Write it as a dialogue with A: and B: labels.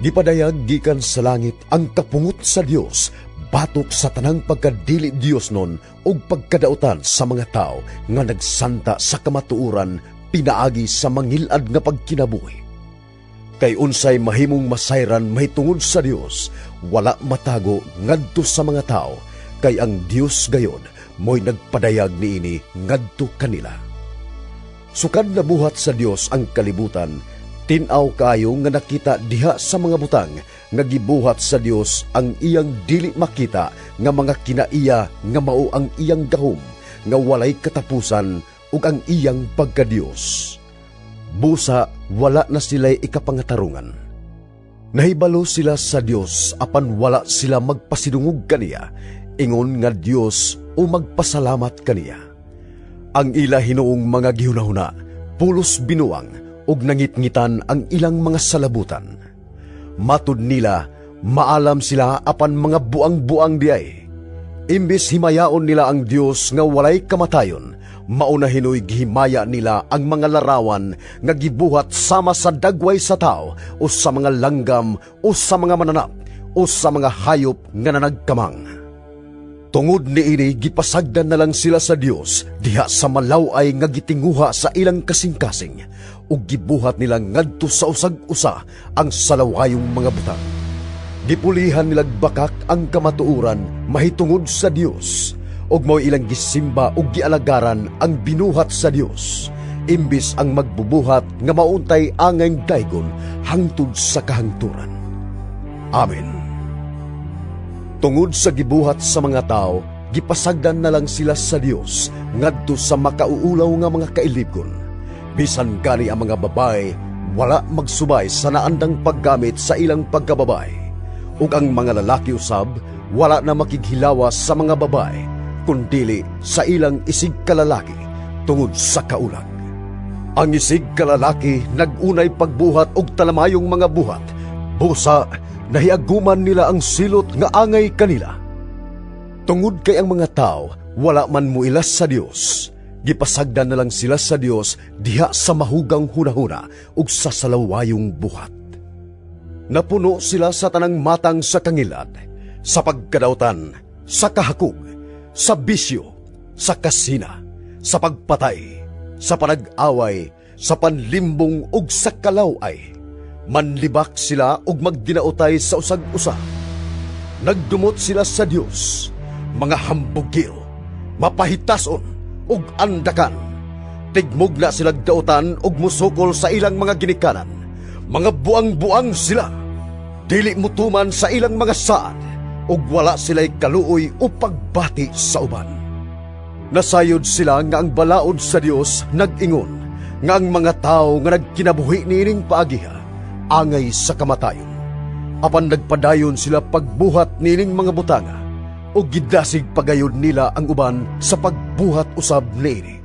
A: Gipadayag gikan sa langit ang kapungot sa Dios batok sa tanang pagkadili Dios non ug pagkadautan sa mga tao nga nagsanta sa kamatuoran pinaagi sa mangilad nga pagkinabuhi. Kay unsay mahimong masayran mahitungod sa Dios, wala matago ngadto sa mga tao, kay ang Dios gayod mo'y nagpadayag niini ngadto kanila. Sukad na buhat sa Dios ang kalibutan, tinaw kayo nga nakita diha sa mga butang nga gibuhat sa Dios ang iyang dili makita nga mga kinaiya nga mao ang iyang gahom nga walay katapusan ug ang iyang pagka-Dios. Busa wala na sila'y ikapangatarungan. Nahibalo sila sa Dios apan wala sila magpasidungog kaniya, ingon nga Dios o magpasalamat kaniya. Ang ila hinuong mga gihunahuna, pulos binuang ug nangitngitan ang ilang mga salabutan. Matud nila, maalam sila apan mga buang-buang diay. Imbis himayaon nila ang Dios nga walay kamatayon, mauna hinoy gihimaya nila ang mga larawan nga gibuhat sama sa dagway sa tao o sa mga langgam o sa mga mananap o sa mga hayop nga nanagkamang. Tungod niini gipasagdan na lang sila sa Dios diha sa malaway nga gitinguha sa ilang kasing-kasing ug gibuhat nila ngadto sa usag-usa ang salawayong mga butang. Gipulihan nila bakak ang kamatuoran mahitungod sa Dios ug mao ilang gisimba ug gialagaran ang binuhat sa Dios imbis ang magbubuhat nga mauntay angay daygon hangtod sa kahangturan. Amen. Tungod sa gibuhat sa mga tao, gipasagdan na lang sila sa Dios ngadto sa makauulaw nga mga kailibgon. Bisan gani ang mga babae wala magsubay sa naandang paggamit sa ilang pagkababay. Ug ang mga lalaki usab wala na makighilawas sa mga babae kundili sa ilang isig kalalaki tungod sa kaulag. Ang isig kalalaki nagunay pagbuhat og talamayong mga buhat, busa nahiaguman nila ang silot nga angay kanila. Tungod kay ang mga tao wala man muilas sa Dios, gipasagdan na lang sila sa Dios diha sa mahugang hunahuna ug sa salawayong buhat. Napuno sila sa tanang matang sa kangilad, sa pagkadautan, sa kahakog, sa bisyo, sa kasina, sa pagpatay, sa panag-away, sa panlimbong ug sa kalaway. Manlibak sila ug magdinautay sa usag-usa. Nagdumot sila sa Dios, mga hambugil, mapahitason ug andakan. Tigmog na sila dautan ug musukol sa ilang mga ginikanan. Mga buang-buang sila, dili mutuman sa ilang mga saad, ug wala sila'y kaluoy o pagbati sa uban. Nasayod sila nga ang balaod sa Dios nag-ingon, nga ang mga tao nga nagkinabuhi nining paagiha, angay sa kamatayon. Apan nagpadayon sila pagbuhat nining mga butanga, o gidasig pagayon nila ang uban sa pagbuhat usab niini.